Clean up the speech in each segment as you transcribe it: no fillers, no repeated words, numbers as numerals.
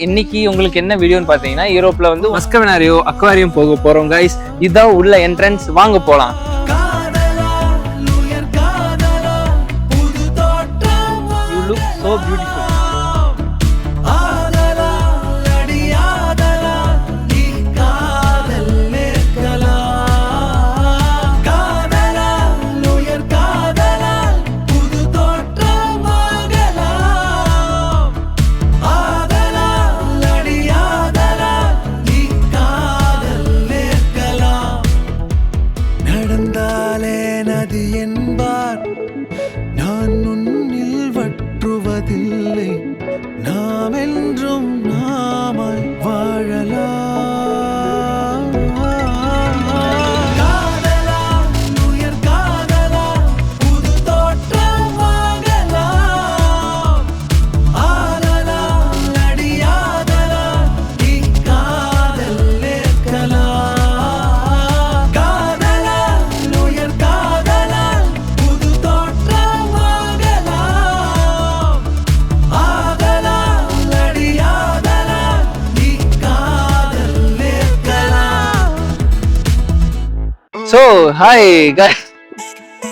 இன்னைக்கு உங்களுக்கு என்ன வீடியோன்னு பாத்தீங்கன்னா யூரோப்ல வந்து மஸ்கவனாரியோ அக்வாரியம் போக போறோம் கைஸ். இதான் உள்ள என்ட்ரன்ஸ், வாங்க போலாம். You look so beautiful. So, hi guys.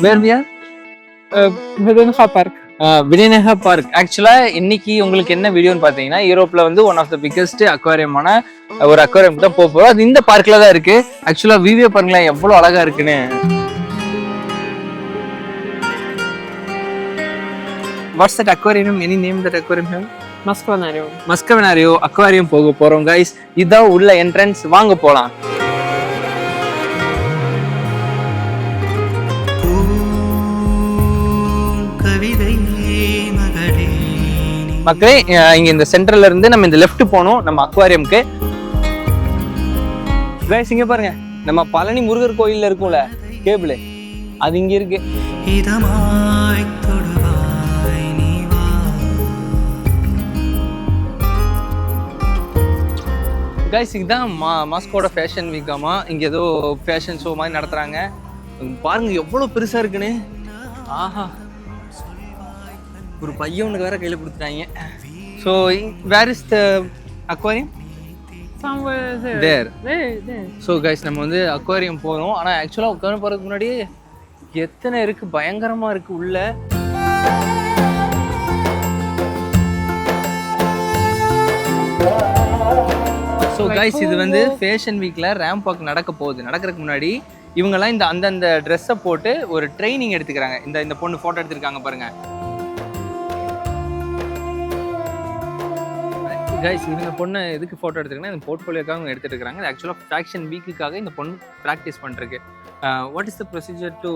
Where we are? Vidinha Park. Vidinha Park. Actually, இன்னைக்கு உங்களுக்கு என்ன வீடியோன்னு பாத்தீங்கன்னா யூரோப்ல வந்து ஒன் ஆஃப் த பிக்கஸ்ட் அக்வாரியமான ஒரு அக்வாரியம் தான் போக போறோம். அது இந்த பார்க்ல தான் இருக்கு. ஆக்சுவலா வீடியோ பாருங்களேன் எவ்வளவு அழகா இருக்குன்னு. What's that aquarium? Any name that aquarium have? Moscovanario. Moscovanario aquarium போக போறோம் guys. இதான் உள்ள என்ட்ரன்ஸ், வாங்க போலாம். மக்களே, இங்க இந்த சென்டர்ல இருந்து நம்ம இந்த லெஃப்ட் போனோம் நம்ம அக்வாரியம்க்கு. கைஸ் இங்க பாருங்க, நம்ம பழனி முருகர் கோயில்ல இருக்கும்ல கேபிள், அது இங்க இருக்கு. கைஸ் இதுதான் மாஸ்கோட ஃபேஷன் வீக்காமா. இங்க ஏதோ ஃபேஷன் ஷோ மாதிரி நடத்துறாங்க. பாருங்க எவ்வளவு பெருசா இருக்குன்னு. ஆஹா, ஒரு பையனுக்கு வேற கையில கொடுத்துட்டாங்க. So where is the aquarium? Somewhere there. There. So guys, நம்ம வந்து அக்வாரியம் போறோம். ஆனா ஆக்சுவலா உட்கார்ந்து போறதுக்கு முன்னாடி எத்தனை இருக்கு, பயங்கரமா இருக்கு உள்ள. So guys, இது வந்து ஃபேஷன் வீக்ல ரேம்ப் வாக் நடக்க போகுது. நடக்கிறதுக்கு முன்னாடி இவங்கெல்லாம் இந்த அந்தந்த ட்ரெஸ்ஸை போட்டு ஒரு ட்ரைனிங் எடுத்துக்கிறாங்க. இந்த பொண்ணு போட்டோ எடுத்துருக்காங்க பாருங்க. கைஸ் இந்த பொண்ணு எதுக்கு ஃபோட்டோ எடுத்துருக்காங்கன்னா இந்த போர்ட்ஃபோலியோக்காக அவங்க எடுத்துட்டு இருக்காங்க. ஆக்சுவலாக ஃபேஷன் வீக்குக்காக இந்த பொண்ணு ப்ராக்டிஸ் பண்ணுறதுக்கு. What is the procedure to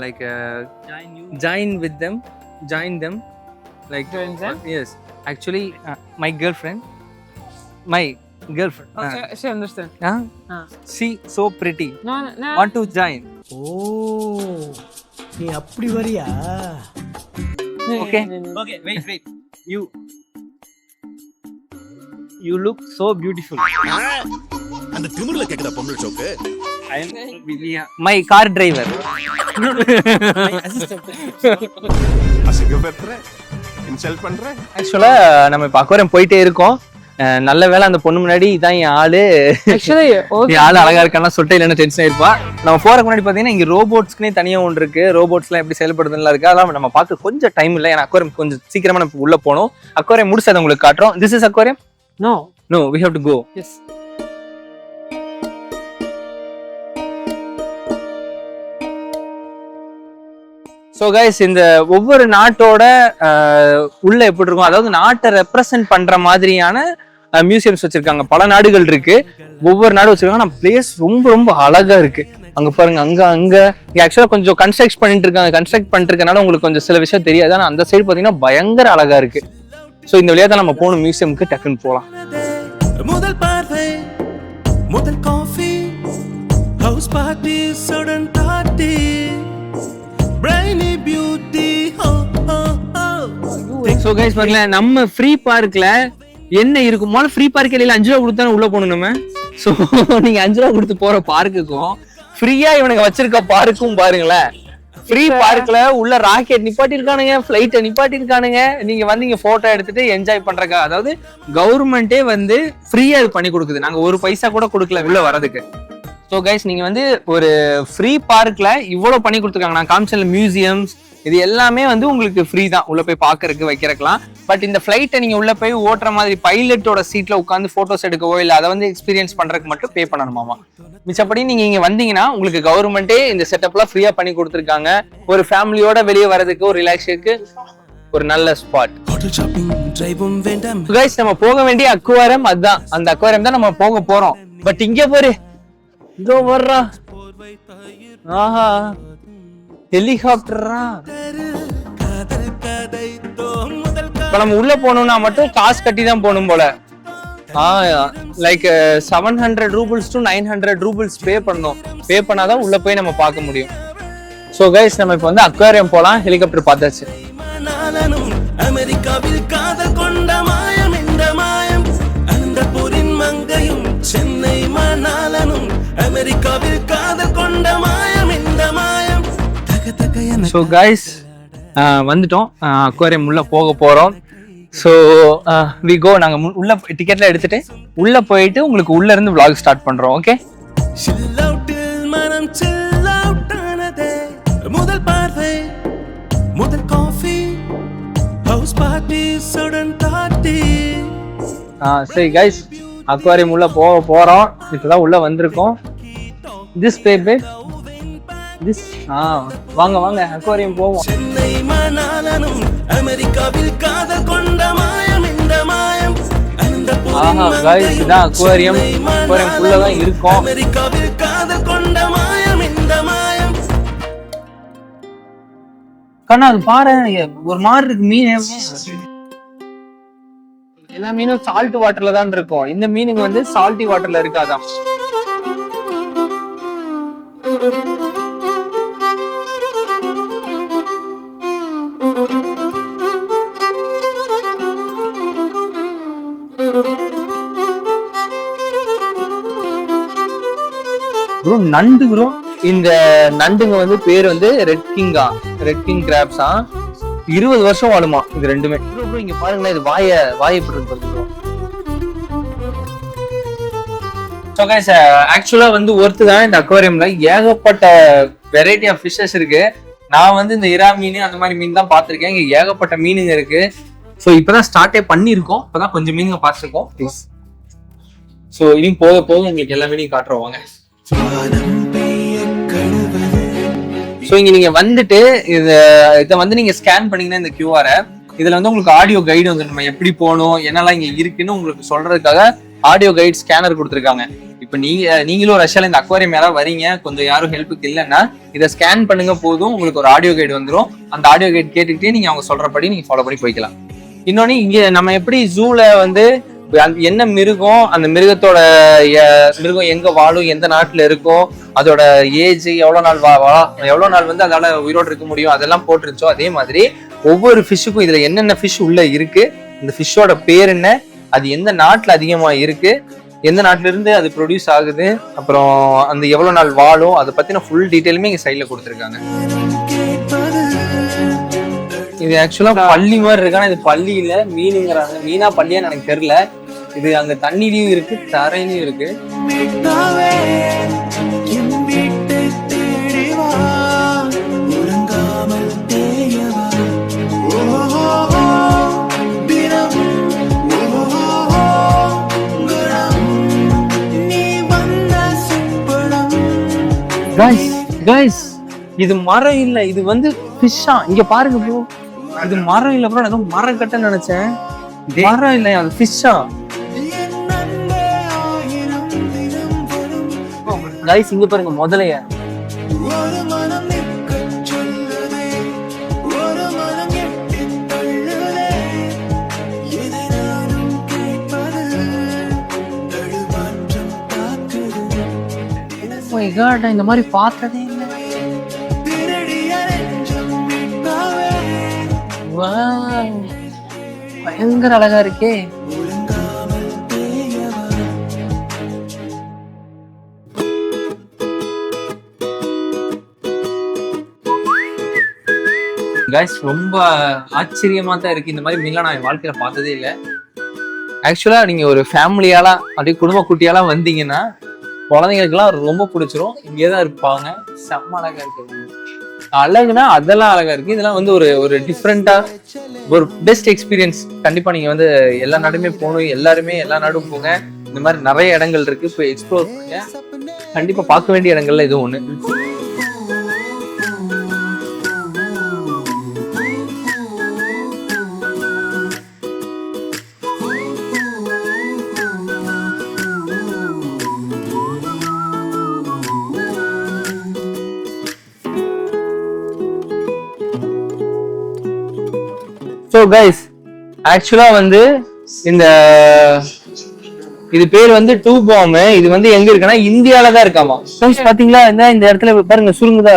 like join with them, join them like yes actually my girl friend, my girl friend. Okay, she understand. She so pretty. No. Want to join? Oh, நீ அப்படி வரியா? Okay. Okay, wait. You look so beautiful. அந்த திமிர்ல கேக்குற பொம்பளை சோக்கு. I am my car driver. My assistant. அசிங்கப்படுற, insult பண்ற. ஆக்சுவலா நம்ம இப்ப அக்வாரியம் போயிட்டே இருக்கோம். நல்ல வேளை அந்த பொண்ணு முன்னாடி இதான் என் ஆளு. Actually, என் ஆளு அழகா இருக்கான்னு சொல்லிட்டு இல்லைன்னா டென்ஷன் ஆயிருப்பா. நம்ம போறதுக்கு முன்னாடி பாத்தீங்கன்னா இங்க ரோபோட்ஸ்க்குனே தனியா ஒன்று இருக்கு. ரோபோட்ஸ்லாம் எப்படி செயல்படுதுன்னு இருக்கு. அதெல்லாம் நம்ம பார்க்க கொஞ்சம் டைம் இல்லை. ஏன்னா அக்வாரியம் கொஞ்சம் சீக்கிரமா நம்ம உள்ள போனோம். அக்வாரியம் முடிச்சு அதை உங்களுக்கு காட்டுறோம். This is aquarium? No, we have to go. Yes. So guys, இந்த ஒவ்வொரு நாட்டோட உள்ள எப்படி இருக்கும், அதாவது நாட்டை ரெப்ரசன்ட் பண்ற மாதிரியான மியூசியம்ஸ் வச்சிருக்காங்க. பல நாடுகள் இருக்கு, ஒவ்வொரு நாடு வச்சிருக்காங்க. நம்ம பிளேஸ் ரொம்ப ரொம்ப அழகா இருக்கு. அங்க பாருங்க, அங்க ஆக்சுவலா கொஞ்சம் கன்ஸ்ட்ரக்ட் பண்ணிட்டு இருக்கனால உங்களுக்கு கொஞ்சம் சில விஷயம் தெரியாது. ஆனா அந்த சைடு பாத்தீங்கன்னா பயங்கர அழகா இருக்கு. ஸோ இந்த வழியா தான் நம்ம போகணும் மியூசியம்க்கு. டக்குன்னு போகலாம். முதல் பார்வை, முதல் coffee, house party, sudden party, brainy beauty. So guys பாருங்களேன், நம்ம ஃப்ரீ பார்க்ல என்ன இருக்கும்? முதல்ல ஃப்ரீ பார்க் இல்ல 5 ரூபா கொடுத்தானே உள்ள போகணும் நம்ம. ஸோ நீங்க 5 ரூபா கொடுத்து போற பார்க்குக்கும் ஃப்ரீயா இவனுக்கு வச்சிருக்க பார்க்கும் பாருங்களேன். ஃப்ரீ பார்க்ல உள்ள ராக்கெட் நிப்பாட்டி இருக்கானுங்க, பிளைட்டை நிப்பாட்டி இருக்கானுங்க. நீங்க வந்து இங்க போட்டோ எடுத்துட்டு என்ஜாய் பண்றக்கா, அதாவது கவர்மெண்டே வந்து ஃப்ரீயா இது பண்ணி கொடுக்குது. நாங்க ஒரு பைசா கூட கொடுக்கல உள்ள வரதுக்கு. ஸோ கைஸ் நீங்க வந்து ஒரு ஃப்ரீ பார்க்ல இவ்வளவு பண்ணி கொடுத்துருக்காங்க. நான் காமிச்சல மியூசியம்ஸ் இது எல்லாமே வந்து உங்களுக்கு ஃப்ரீ தான், உள்ள போய் பாக்குறதுக்கு வைக்கிறக்கலாம். பட் இந்த ஃபிளைட்டை நீங்க உள்ள போய் ஓட்டுற மாதிரி பைலட்டோட சீட்ல உட்காந்து போட்டோஸ் எடுக்கவோ இல்லை அதை வந்து எக்ஸ்பீரியன்ஸ் பண்றதுக்கு மட்டும் பே பண்ணணுமாமா. மிச்சப்படி நீங்க இங்க வந்தீங்கன்னா உங்களுக்கு கவர்மெண்டே இந்த செட்டப்லாம் ஃப்ரீயா பண்ணி கொடுத்துருக்காங்க. ஒரு ஃபேமிலியோட வெளியே வரதுக்கு, ஒரு ரிலாக்ஸேஷனுக்கு ஒரு நல்ல ஸ்பாட். கைஸ் நம்ம போக வேண்டிய அக்வாரியம் அதுதான், அந்த அக்வாரியம் தான் நம்ம போக போறோம். பட் இங்க போரு இதோ வர்றா, ஆஹா ஹெலிகாப்டரா. இப்ப நம்ம உள்ள போகணும்னா மட்டும் காசு கட்டி தான் போகணும் போல. லைக் 700 ரூபிள்ஸ் டு 900 ரூபிள்ஸ் பே பண்ணணும். பே பண்ணாதான் உள்ள போய் நம்ம பார்க்க முடியும். ஸோ கைஸ் நம்ம இப்போ வந்து அக்வாரியம் போலாம். ஹெலிகாப்டர் பார்த்தாச்சு. அமெரிக்காவில் காதல் கொண்ட மாயம் இந்த மாயம், அனந்தபுரின் மங்கையும் சென்னை மணாலனும், அமெரிக்காவில் காதல் கொண்ட மாயம் இந்த மாயம். ஸோ கைஸ் வந்துட்டோம், அக்வாரியம் உள்ள போக போறோம். So we go. நாங்கள் உள்ள டிக்கெட்ல எடுத்துட்டு உள்ள போயிட்டு உங்களுக்கு உள்ள இருந்து vlog ஸ்டார்ட் பண்றோம். ஓகே, மனம் சில் அவுட் ஆனதே, முதல் பார்வை முதல் coffee, house party sudden party. சரி கைஸ் அக்வாரியம் உள்ள போக போறோம். இப்பதான் உள்ள வந்திருக்கோம். திஸ் பேபே திஸ் வாங்க வாங்க அக்வாரியம் போவோம். சென்னை மணாலனும், அமெரிக்காவில் காதல் கொண்ட மாயம் இந்த மாயம், ஆஹா கைஸ் இதான் அக்வாரியம். அக்வாரியம் குள்ள தான் இருக்கும். அமெரிக்காவில் காதல் கொண்ட மாயம் இந்த மாயம். கண்ணா அது பாரு, ஒரு மாதிரி இருக்கு மீன். எல்லா மீனும் சால்ட் வாட்டர்ல தான் இருக்கும். இந்த மீனுங்க வந்து சால்ட்டி வாட்டர்ல இருக்காதான். ப்ரோ நண்டு ப்ரோ, இந்த நண்டுங்க வந்து பேர் வந்து ரெட் கிங் கிராப்ஸா. 20 வருஷம் வாழுமா இது ரெண்டுமே. ப்ரோ இங்க பாருங்களேன், இது வாய இப்படி இருக்கு. ஸோ கைஸ் ஆக்சுவலா வந்து ஒர்த்து தான் இந்த அக்வாரியம்ல. ஏகப்பட்ட வெரைட்டி ஆஃப் ஃபிஷஸ் இருக்கு. நான் வந்து இந்த இறா மீன் அந்த மாதிரி மீன் தான் பார்த்துருக்கேன். இங்க ஏகப்பட்ட மீனுங்க இருக்கு. ஸோ இப்பதான் ஸ்டார்டே பண்ணியிருக்கோம். இப்பதான் கொஞ்சம் மீனுங்க பார்த்துருக்கோம். ஸோ இனி போக போக உங்களுக்கு எல்லா மீனையும் காட்டுறோம் வாங்க. ஸோ இங்க நீங்க வந்துட்டு இதை வந்து நீங்க ஸ்கேன் பண்ணீங்கன்னா இந்த கியூஆரை, இதுல வந்து உங்களுக்கு ஆடியோ கைடு வந்து நம்ம எப்படி போகணும் என்னெல்லாம் இங்க இருக்குன்னு உங்களுக்கு சொல்றதுக்காக ஆடியோ கைட் ஸ்கேனர் கொடுத்துருக்காங்க. இப்ப நீங்களும் ரஷ்யால இந்த அக்வாரியம் யாராவது வரீங்க, கொஞ்சம் யாரும் ஹெல்ப்புக்கு இல்லைன்னா இதை ஸ்கேன் பண்ணுங்க போதும், உங்களுக்கு ஒரு ஆடியோ கைடு வந்துடும். அந்த ஆடியோ கைட் கேட்டுக்கிட்டே நீங்க அவங்க சொல்றபடி நீங்க ஃபாலோ பண்ணி போய்க்கலாம். இன்னொன்னு இங்க நம்ம எப்படி ஜூல வந்து என்ன மிருகம், அந்த மிருகத்தோட மிருகம் எங்க வாழும், எந்த நாட்டுல இருக்கும், அதோட ஏஜ் எவ்வளவு நாள் வந்து அதால உயிரோடு இருக்க முடியும், அதெல்லாம் போட்டுருச்சோ அதே மாதிரி ஒவ்வொரு ஃபிஷ்ஷுக்கும் இதுல என்னென்ன ஃபிஷ் உள்ள இருக்கு, இந்த ஃபிஷ்ஷோட பேர் என்ன, அது எந்த நாட்டுல அதிகமா இருக்கு, எந்த நாட்டுல இருந்து அது ப்ரொடியூஸ் ஆகுது, அப்புறம் அந்த எவ்வளவு நாள் வாழும், அதை பத்தின ஃபுல் டீட்டெயிலுமே இங்க சைட்ல கொடுத்துருக்காங்க. இது ஆக்சுவலா பள்ளி மாதிரி இருக்கு. ஆனா இது பள்ளி இல்ல, மீனுங்கிறாங்க. மீனா பள்ளியான்னு எனக்கு தெரியல. இது அங்க தண்ணிலையும் இருக்கு, தரையிலையும் இருக்கு. கைஸ் இது மரம் இல்ல, இது வந்து ஃபிஷ்ஷா. இங்க பாருங்க ப்ரோ, இது மரம் இல்ல ப்ரோ, ஏதோ மரம் கட்ட நினைச்சேன். மரம் இல்ல, அது ஃபிஷ்ஷா. கைஸ் இங்க பாருங்க முதலைய. Oh my God, நான் இந்த மாதிரி பார்த்ததே இல்லை. பயங்கர அழகா இருக்கே. கைஸ் ரொம்ப ஆச்சரியமா தான் இருக்கு. இந்த மாதிரி மீன்லாம் நான் என் வாழ்க்கையில பார்த்ததே இல்லை. ஆக்சுவலா நீங்க ஒரு ஃபேமிலியாலாம் அப்படியே குடும்ப குட்டியாலாம் வந்தீங்கன்னா குழந்தைங்களுக்குலாம் ரொம்ப பிடிச்சிரும். இங்கேதான் இருப்பாங்க. செம்ம அழகா இருக்கு. அழகுனா அதெல்லாம் அழகா இருக்கு. இதெல்லாம் வந்து ஒரு டிஃப்ரெண்டா ஒரு பெஸ்ட் எக்ஸ்பீரியன்ஸ். கண்டிப்பா நீங்க வந்து எல்லா நாடுமே போகணும். எல்லாருமே எல்லா நாடும் போங்க. இந்த மாதிரி நிறைய இடங்கள் இருக்கு, போய் எக்ஸ்ப்ளோர் பண்ணுங்க. கண்டிப்பா பார்க்க வேண்டிய இடங்கள்ல இது ஒண்ணு. ஸோ கைஸ் ஆக்சுவலா வந்து இந்த இது பேர் வந்து டூ பாம். இது வந்து எங்க இருக்குன்னா இந்தியால தான் இருக்காமா. பாத்தீங்களா இந்த இடத்துல பாருங்க சுருங்குதா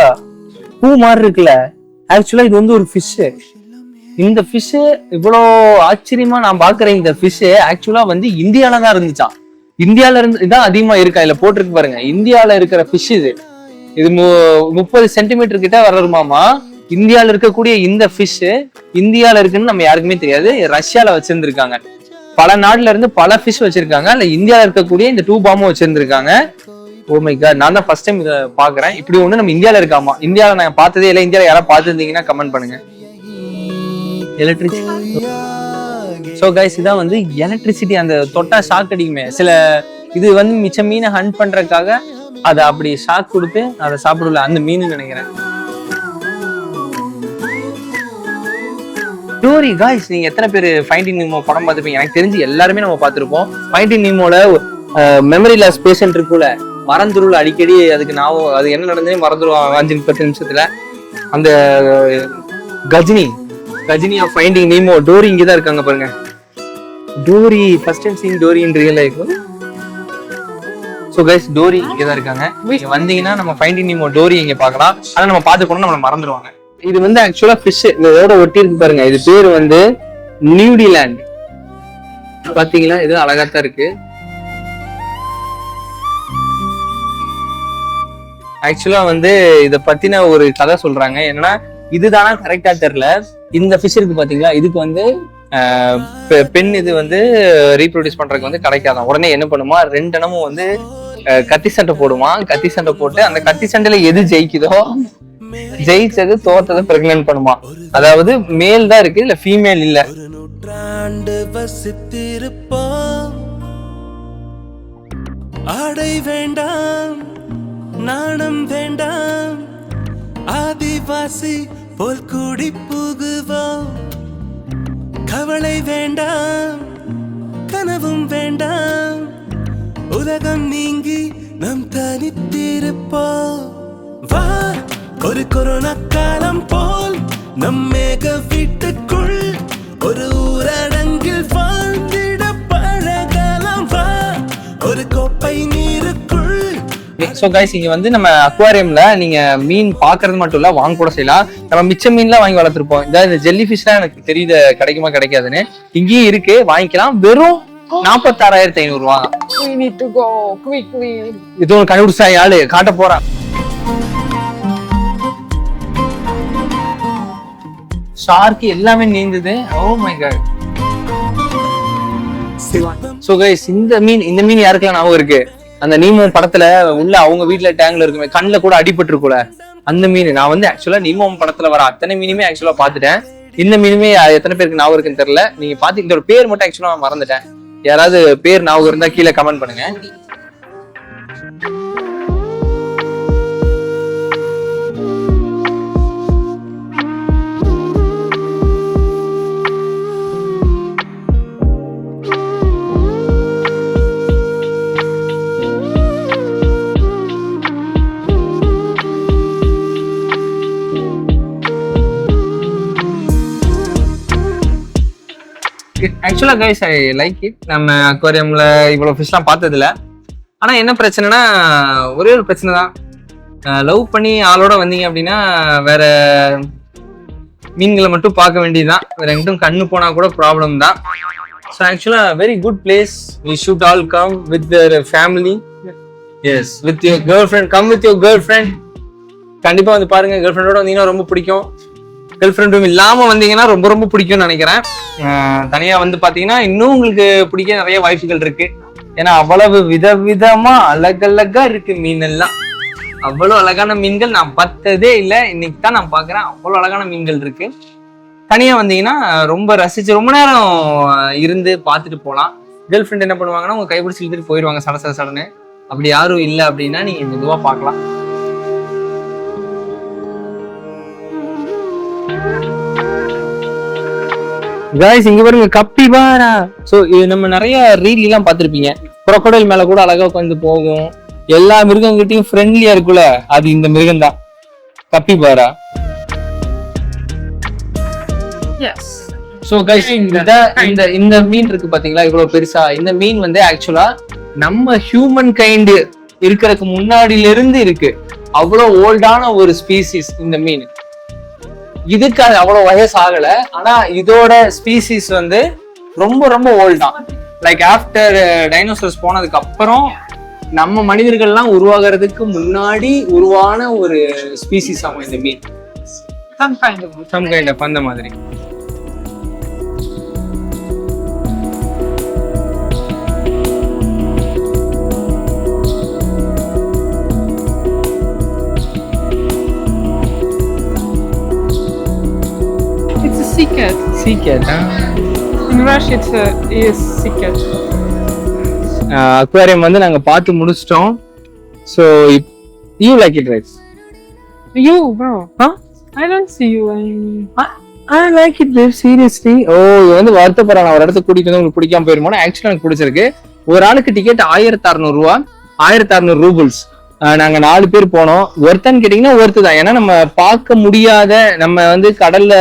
பூ மாதிரி இருக்குல்ல. ஆக்சுவலா இது வந்து ஒரு ஃபிஷ். இந்த ஃபிஷ் இவ்வளோ ஆச்சரியமா நான் பாக்குறேன். இந்த ஃபிஷ் ஆக்சுவலா வந்து இந்தியால தான் இருந்துச்சான். இந்தியால இருந்து இதான் அதிகமா இருக்கா. இல்ல போட்டிருக்கு பாருங்க, இந்தியால இருக்கிற ஃபிஷ் இது. இது 30 சென்டிமீட்டர் கிட்ட வர்றதுமாமா. இந்தியால இருக்கக்கூடிய இந்த ஃபிஷ் இந்தியால இருக்குன்னு நம்ம யாருக்குமே தெரியாது. ரஷ்யால வச்சிருந்திருக்காங்க. பல நாடுல இருந்து பல ஃபிஷ் வச்சிருக்காங்க. இல்ல இந்தியால இருக்கக்கூடிய இந்த டூ பாமும் வச்சிருந்திருக்காங்க. ஓ மை காட், நான் தான் ஃபர்ஸ்ட் டைம் இதை பாக்குறேன். இப்படி ஒண்ணு நம்ம இந்தியால இருக்காமா. இந்தியால நான் பார்த்ததே இல்லை. இந்தியால யாராவது பார்த்துருந்தீங்கன்னா கமெண்ட் பண்ணுங்க. எலக்ட்ரிசிட்டி. ஸோ கைஸ் இதான் வந்து எலக்ட்ரிசிட்டி. அந்த தொட்டா ஷாக் அடிக்குமே. சில இது வந்து மிச்ச மீனை ஹண்ட் பண்றதுக்காக அதை அப்படி ஷாக் கொடுத்து அதை சாப்பிடல. அந்த மீன் நினைக்கிறேன். டோரி காய்ஸ், நீங்க எத்தனை பேர் ஃபைண்டிங் நீமோ படம் பார்த்துருப்பீங்க? எனக்கு தெரிஞ்சு எல்லாருமே நம்ம பார்த்துருப்போம். ஃபைண்டிங் நீமோல மெமரி லாஸ் பேஷண்ட் இருக்குல்ல, மறந்துருல அடிக்கடி. அதுக்கு நான் அது என்ன நடந்ததே மறந்துடுவோம் 5-10 நிமிஷத்துல. அந்த Ghajini of finding Nemo Dory இங்கதான் இருக்காங்க பாருங்க. Dory first time seeing Dory in real life. So guys Dory இங்கதான் இருக்காங்க. நீங்க வந்தீங்கன்னா நம்ம ஃபைண்டிங் நீமோ டோரி இங்க பார்க்கலாம். ஆனா நம்ம பார்த்துக்கணும், நம்மள மறந்துடுவாங்க. இது வந்து ஆக்சுவலா ஃபிஷ் இதோட ஒட்டி இருக்கு பாருங்க. இது பேர் வந்து நியூடிலாண்ட். பாத்தீங்களா, இது அழகாத்தான் இருக்கு. ஆக்சுவலா வந்து இத பத்தின ஒரு கதை சொல்றாங்க. என்னன்னா இதுதானா கரெக்டா தெரியல. இந்த ஃபிஷ் இருக்கு பாத்தீங்களா, இதுக்கு வந்து பெண் இது வந்து ரீப்ரொடியூஸ் பண்றதுக்கு வந்து கிடைக்காதான். உடனே என்ன பண்ணுமா, 2 இனமும் வந்து கத்தி சண்டை போடுமா. கத்தி சண்டை போட்டு அந்த கத்தி சண்டையில எது ஜெயிக்குதோ, ஜெயிச்சது தோத்ததை பிரெக்னன்ட் பண்ணுமா. அதாவது மேல் தான் இருக்கு, இல்ல ஃபீமேல் இல்ல. ஒரு நூற்றாண்டு வசித்திருப்போம். ஆடை வேண்டாம், நாணம் வேண்டாம், ஆதிவாசி போல் கூடி புகுவோம். கவலை வேண்டாம், கனவும் வேண்டாம், உலகம் நீங்கி நம் தனித்திருப்போம். வா ஒரு கொரோனா காலம் போல் நம் மேக வீட்டுக்குள் ஒரு ஊரடங்கில் வாழ்ந்திட பழகலாம். வா ஒரு கோப்பை நீருக்குள். சோ கைஸ் இங்க வந்து நம்ம அக்வாரியம்ல நீங்க மீன் பாக்குறது மட்டும் இல்ல, வாங்க கூட செய்யலாம். நம்ம மிச்ச மீன்லாம் வாங்கி வளர்த்துருப்போம். இந்த ஜெல்லி ஃபிஷ்லாம் எனக்கு தெரியுது கிடைக்குமா கிடைக்காதுன்னு. இங்கேயும் இருக்கு, வாங்கிக்கலாம். வெறும் 46,500 ரூபா. We need to go quickly. இது ஒரு கண்டுபிடிச்சா ஆளு காட்ட போறான். ஷார்க் எல்லாமே நீந்தது. Oh my god. So guys இந்த மீன் யாருக்கெல்லாம் ஞாபகம் இருக்கு? அந்த நீமோ படத்துல உள்ள அவங்க வீட்டுல டேங்க்ல இருக்குமே, கண்ணுல கூட அடிபட்டு இருக்குல அந்த மீன். நான் வந்து ஆக்சுவலா நீமோ படத்துல வர அத்தனை மீனுமே ஆக்சுவலா பாத்துட்டேன். இந்த மீனுமே எத்தனை பேருக்கு ஞாபகம் இருக்குன்னு தெரியல. நீங்க பாத்து இதோட பேர் மட்டும் ஆக்சுவலா மறந்துட்டேன். யாராவது பேர் ஞாபகம் இருந்தா கீழே கமெண்ட் பண்ணுங்க. ஆக்சுவலா கைஸ் ஐ லைக் இட். நம்ம அக்வாரியம்ல இவ்வளவு ஃபிஷ்லாம் பார்த்தது இல்ல. ஆனா என்ன பிரச்சனைனா, ஒரே ஒரு பிரச்சனை தான். லவ் பண்ணி ஆளோட வந்தீங்க அப்படின்னா வேற மீன்களை மட்டும் பார்க்க வேண்டியதுதான். வேற எங்கிட்டும் கண்ணு போனா கூட ப்ராப்ளம் தான். ஸோ ஆக்சுவலா very good place. We should all come with their family. Yes, with your girlfriend. Come with your girlfriend. கண்டிப்பா வந்து பாருங்க. கேர்ள் ஃப்ரெண்டோட வந்தீங்கன்னா ரொம்ப பிடிக்கும். கேர்ள் ஃப்ரெண்டும் இல்லாம வந்தீங்கன்னா ரொம்ப ரொம்ப பிடிக்கும்னு நினைக்கிறேன். தனியா வந்து பாத்தீங்கன்னா இன்னும் உங்களுக்கு பிடிக்க நிறைய வாய்ப்புகள் இருக்கு. ஏன்னா அவ்வளவு விதவிதமா அழகழகா இருக்கு மீன் எல்லாம். அவ்வளவு அழகான மீன்கள் நான் பார்த்ததே இல்லை, இன்னைக்கு தான் நான் பாக்குறேன். அவ்வளவு அழகான மீன்கள் இருக்கு. தனியா வந்தீங்கன்னா ரொம்ப ரசிச்சு ரொம்ப நேரம் இருந்து பார்த்துட்டு போகலாம். கேர்ள் ஃப்ரெண்ட் என்ன பண்ணுவாங்கன்னா உங்க கைப்பிடிச்சு இழுத்துட்டு போயிடுவாங்க சடன்னு. அப்படி யாரும் இல்லை அப்படின்னா நீங்க மெதுவா பார்க்கலாம். காய்ஸ் இங்க பாருங்க கப்பிபாரா. சோ இது நம்ம நிறைய ரீல் எல்லாம் பார்த்திருப்பீங்க. crocodile மேல கூட அழகா உட்காந்து போகும். எல்லா மிருகங்கிட்டையும் ஃப்ரெண்ட்லியா இருக்குல்ல, அது இந்த மிருகம் தான் கப்பிபாரா. Yes. சோ கைஸ் இந்த மீன் இருக்கு பாத்தீங்களா, இவ்வளவு பெருசா. இந்த மீன் வந்து ஆக்சுவலா நம்ம ஹியூமன் கைண்ட் இருக்கிறதுக்கு முன்னாடில இருந்து இருக்கு. அவ்வளவு ஓல்டான ஒரு ஸ்பீசிஸ் இந்த மீன். இதுக்கு அது அவ்வளவு வயசு ஆகல, ஆனா இதோட ஸ்பீசிஸ் வந்து ரொம்ப ரொம்ப ஓல்டா. லைக் ஆஃப்டர் டைனோசர்ஸ் போனதுக்கு அப்புறம் நம்ம மனிதர்கள்லாம் உருவாகிறதுக்கு முன்னாடி உருவான ஒரு ஸ்பீசிஸ் ஆகும் இந்த மீன். Some kind of அந்த மாதிரி. It's a sea cat. Sea cat. In Russian, it's sea cat. Aquarium வந்து நாங்க பார்த்து முடிச்சிட்டோம். So you like it, right? You, bro. Huh? I don't see you. I like it, babe. Seriously. இது வந்து வருத்தப்படுறேன். நான் ஒரு இடத்துக்கு கூட்டிட்டு வந்து உங்களுக்கு பிடிக்காம போயிருமோனா. ஆக்சுவலா எனக்கு பிடிச்சிருக்கு. ஒரு ஆளுக்கு டிக்கெட் 1600 ரூபா, 1600 ரூபிள்ஸ். நாங்க 4 பேர் போனோம். ஒருத்தன்னு கேட்டீங்கன்னா ஒருத்து தான். ஏன்னா நம்ம பார்க்க முடியாத, நம்ம வந்து கடல்ல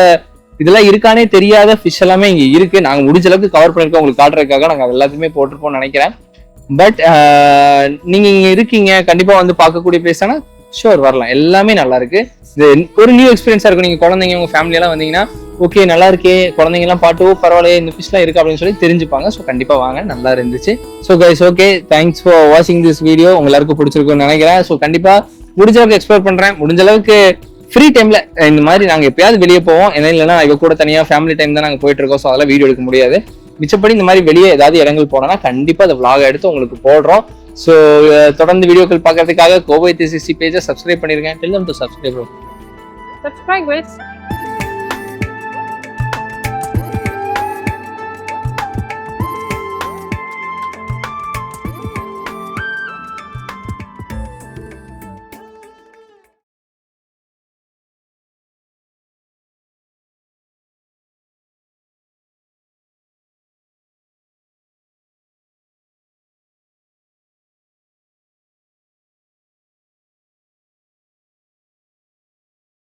இதெல்லாம் இருக்கானே தெரியாத ஃபிஷ் எல்லாமே இங்க இருக்கு. நாங்க முடிஞ்ச அளவுக்கு கவர் பண்ணிருக்கோம் உங்களுக்கு காட்டுறதுக்காக. நாங்க எல்லாத்தையுமே போட்டிருப்போம்னு நினைக்கிறேன். பட் நீங்க இங்க இருக்கீங்க, கண்டிப்பா வந்து பார்க்கக்கூடிய பிளேஸ். ஆனா ஷோர் வரலாம், எல்லாமே நல்லா இருக்கு. இது ஒரு நியூ எக்ஸ்பீரியன்ஸா இருக்கும். நீங்க குழந்தைங்க உங்க ஃபேமிலி எல்லாம் வந்தீங்கன்னா ஓகே நல்லா இருக்கே, குழந்தைங்க எல்லாம் பாட்டு பரவாயில்ல இந்த ஃபிஷ் எல்லாம் இருக்கு அப்படின்னு சொல்லி தெரிஞ்சுப்பாங்க. ஸோ கண்டிப்பா வாங்க, நல்லா இருந்துச்சு. So guys okay, thanks for வாட்சிங் திஸ் வீடியோ. உங்க எல்லாருக்கும் பிடிச்சிருக்கும்னு நினைக்கிறேன். ஸோ கண்டிப்பா முடிஞ்ச அளவுக்கு எக்ஸ்ப்ளோர் பண்றேன். முடிஞ்ச அளவுக்கு ஃப்ரீ டைம்ல இந்த மாதிரி நாங்க எப்பயாவது வெளியே போவோம். ஏன்னா இல்லைன்னா இவ கூட தனியா ஃபேமிலி டைம் தான் நாங்க போயிட்டு இருக்கோம். ஸோ அதெல்லாம் வீடியோ எடுக்க முடியாது. மிச்சப்படி இந்த மாதிரி வெளியே ஏதாவது இடங்கள் போனோம்னா கண்டிப்பா அதை vlog எடுத்து உங்களுக்கு போடுறோம். ஸோ தொடர்ந்து வீடியோக்கள் பார்க்கறதுக்காக கோவை 360 பேஜை சப்ஸ்கிரைப் பண்ணிருக்கேன். Tell them to subscribe. Subscribe, guys.